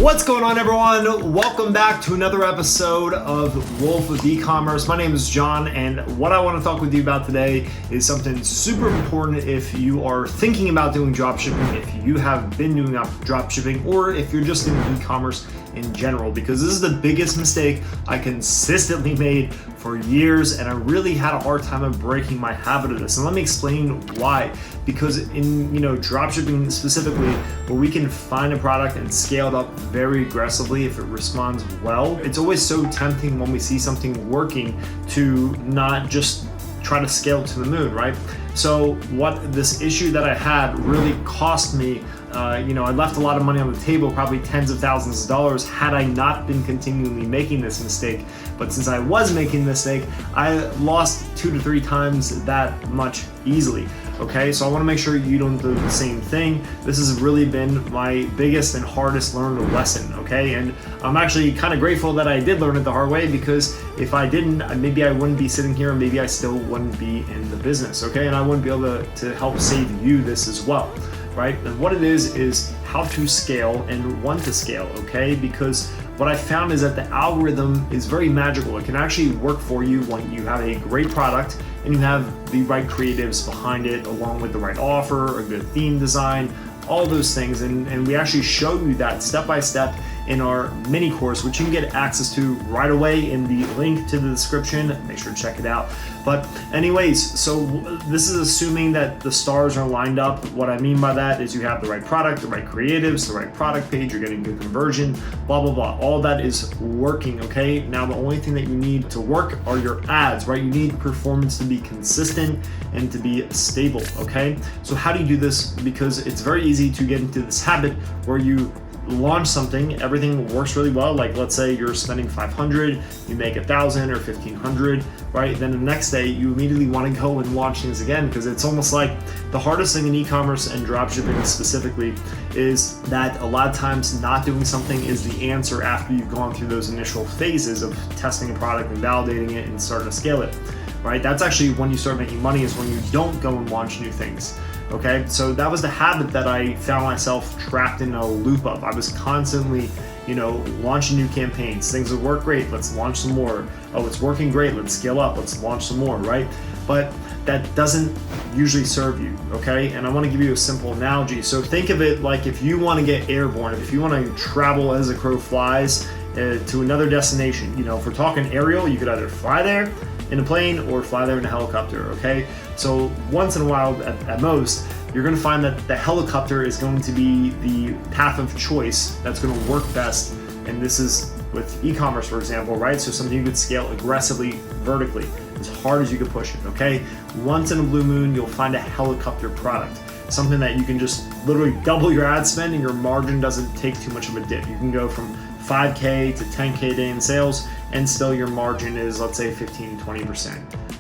What's going on, everyone? Welcome back to another episode of Wolf of E-commerce. My name is John, and what I want to talk with you about today is something super important if you are thinking about doing dropshipping, if you have been doing dropshipping, or if you're just doing e-commerce in general, because this is the biggest mistake I consistently made for years, and I really had a hard time of breaking my habit of this. And let me explain why. Because in dropshipping specifically, where we can find a product and scale it up very aggressively if it responds well, it's always so tempting when we see something working to not just try to scale to the moon, right? So what this issue that I had really cost me, I left a lot of money on the table, probably tens of thousands of dollars, had I not been continually making this mistake. But since I was making the mistake, I lost 2 to 3 times that much easily. Okay, so I want to make sure you don't do the same thing. This has really been my biggest and hardest learned lesson, okay? And I'm actually kind of grateful that I did learn it the hard way, because if I didn't, maybe I wouldn't be sitting here, and maybe I still wouldn't be in the business, okay? And I wouldn't be able to help save you this as well, right? And what it is how to scale and when to scale, okay? Because what I found is that the algorithm is very magical. It can actually work for you when you have a great product and you have the right creatives behind it, along with the right offer, a good theme design, all those things. And we actually show you that step by step in our mini course, which you can get access to right away in the link to the description. Make sure to check it out. But anyways, so this is assuming that the stars are lined up. What I mean by that is you have the right product, the right creatives, the right product page, you're getting good conversion, blah, blah, blah. All that is working, okay? Now, the only thing that you need to work are your ads, right? You need performance to be consistent and to be stable, okay? So how do you do this? Because it's very easy to get into this habit where you launch something, everything works really well. Like, let's say you're spending $500, you make $1,000 or $1,500, right? Then the next day you immediately want to go and launch things again, because it's almost like the hardest thing in e-commerce and dropshipping specifically is that a lot of times not doing something is the answer after you've gone through those initial phases of testing a product and validating it and starting to scale it, right? That's actually when you start making money, is when you don't go and launch new things. Okay, so that was the habit that I found myself trapped in a loop of. I was constantly, launching new campaigns. Things would work great, let's launch some more. Oh, it's working great, let's scale up, let's launch some more, right? But that doesn't usually serve you, okay? And I want to give you a simple analogy. So think of it like if you want to get airborne, if you want to travel as a crow flies to another destination. If we're talking aerial, you could either fly there in a plane or fly there in a helicopter, okay? So once in a while, at most, you're gonna find that the helicopter is going to be the path of choice that's gonna work best. And this is with e-commerce, for example, right? So something you could scale aggressively, vertically, as hard as you can push it, okay? Once in a blue moon, you'll find a helicopter product, something that you can just literally double your ad spend and your margin doesn't take too much of a dip. You can go from 5K to 10K day in sales, and still your margin is, let's say, 15-20%.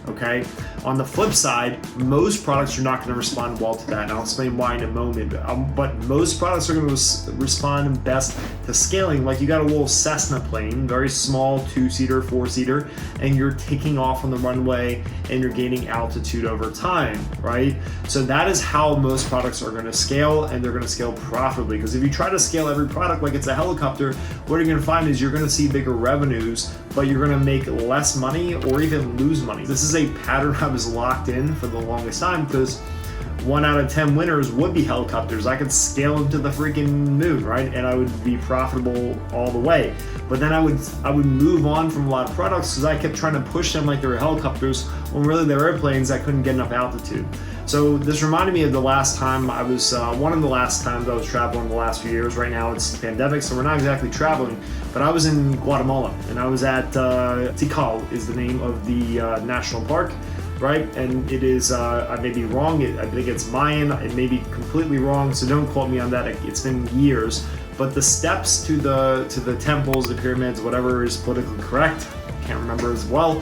Okay. On the flip side, most products are not going to respond well to that, and I'll explain why in a moment. But most products are going to respond best to scaling. Like, you got a little Cessna plane, very small, 2-seater, 4-seater, and you're taking off on the runway and you're gaining altitude over time, right? So that is how most products are going to scale, and they're going to scale profitably. Because if you try to scale every product like it's a helicopter, what you're going to find is you're going to see bigger revenues, but you're going to make less money or even lose money. This is a pattern I was locked in for the longest time, because 1 out of 10 winners would be helicopters. I could scale them to the freaking moon, right? And I would be profitable all the way. But then I would move on from a lot of products because I kept trying to push them like they were helicopters when really they were airplanes that couldn't get enough altitude. So this reminded me of the last time I was, one of the last times I was traveling the last few years. Right now it's the pandemic, so we're not exactly traveling, but I was in Guatemala, and I was at Tikal is the name of the national park, right? And it is, I may be wrong, I think it's Mayan, it may be completely wrong, so don't quote me on that, it's been years. But the steps to the temples, the pyramids, whatever is politically correct, I can't remember as well,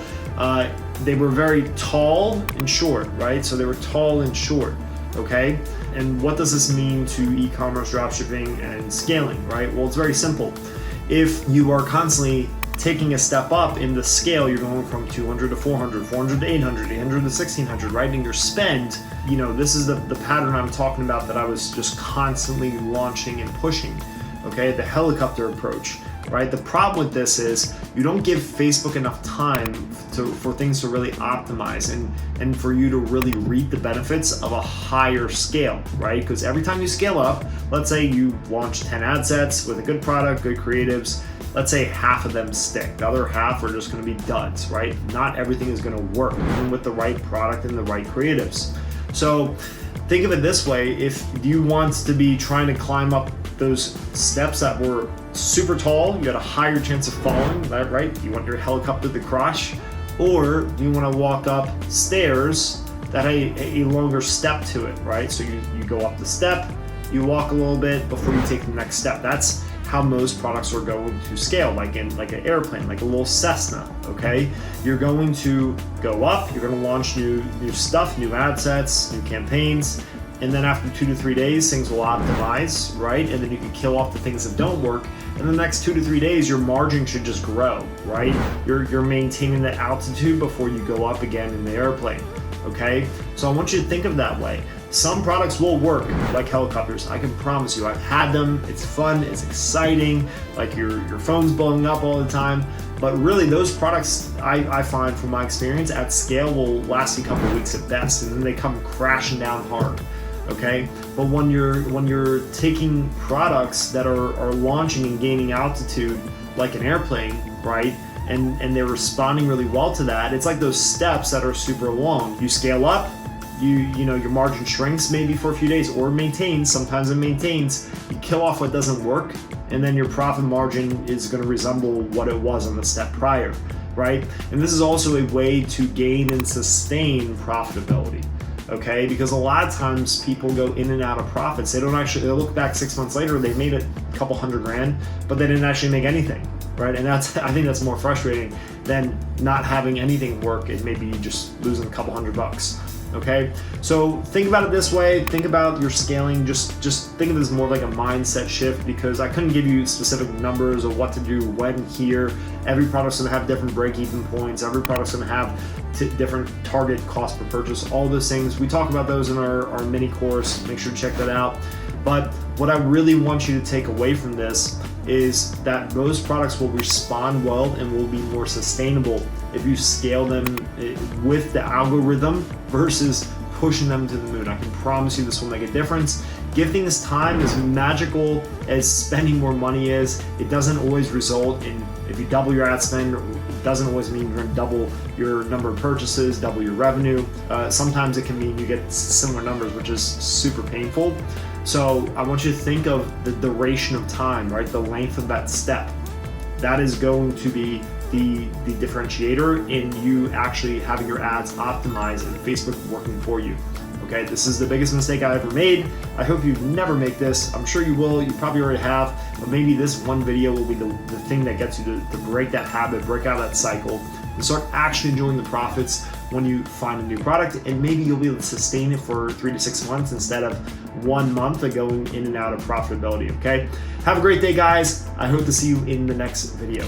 they were very tall and short, right? So they were tall and short, okay? And what does this mean to e-commerce, dropshipping, and scaling, right? Well, it's very simple. If you are constantly taking a step up in the scale, you're going from 200 to 400, 400 to 800, 800 to 1600, right? And your spend, this is the pattern I'm talking about that I was just constantly launching and pushing, okay? The helicopter approach, right? The problem with this is you don't give Facebook enough time for things to really optimize and for you to really reap the benefits of a higher scale, right? Because every time you scale up, let's say you launch 10 ad sets with a good product, good creatives, let's say half of them stick. The other half are just gonna be duds, right? Not everything is gonna work, even with the right product and the right creatives. So think of it this way: if you want to be trying to climb up those steps that were super tall, you had a higher chance of falling, right? You want your helicopter to crash, or do you want to walk up stairs that have a longer step to it, right? So you go up the step, you walk a little bit before you take the next step. That's how most products are going to scale, like an airplane, like a little Cessna, okay? You're going to go up, you're going to launch new stuff, new ad sets, new campaigns, and then after 2 to 3 days, things will optimize, right? And then you can kill off the things that don't work. And the next 2 to 3 days, your margin should just grow, right? You're maintaining the altitude before you go up again in the airplane, okay? So I want you to think of that way. Some products will work like helicopters. I can promise you. I've had them. It's fun. It's exciting. Like your phone's blowing up all the time. But really, those products, I find from my experience, at scale will last a couple of weeks at best, and then they come crashing down hard. Okay, but when you're taking products that are launching and gaining altitude like an airplane, right? And they're responding really well to that. It's like those steps that are super long. You scale up. You know, your margin shrinks maybe for a few days or maintains, sometimes it maintains. You kill off what doesn't work, and then your profit margin is going to resemble what it was on the step prior, right? And this is also a way to gain and sustain profitability, okay? Because a lot of times people go in and out of profits. They look back 6 months later, they made a couple $100,000, but they didn't actually make anything, right? And I think that's more frustrating than not having anything work and maybe just losing a couple $100. Okay, so think about it this way. Think about your scaling. Just think of this more like a mindset shift, because I couldn't give you specific numbers of what to do when here. Every product's gonna have different break-even points. Every product's gonna have different target cost per purchase. All those things, we talk about those in our mini course. Make sure to check that out. But what I really want you to take away from this is that most products will respond well and will be more sustainable if you scale them with the algorithm versus pushing them to the moon. I can promise you this will make a difference. Gifting this time, as magical as spending more money is, it doesn't always result in, if you double your ad spend, it doesn't always mean you're going to double your number of purchases, double your revenue. Sometimes it can mean you get similar numbers, which is super painful. So I want you to think of the duration of time, right? The length of that step. That is going to be the differentiator in you actually having your ads optimized and Facebook working for you. Okay, this is the biggest mistake I ever made. I hope you never make this. I'm sure you will. You probably already have, but maybe this one video will be the thing that gets you to break that habit, break out of that cycle, and start actually enjoying the profits when you find a new product. And maybe you'll be able to sustain it for 3 to 6 months instead of 1 month of going in and out of profitability. Okay, have a great day, guys. I hope to see you in the next video.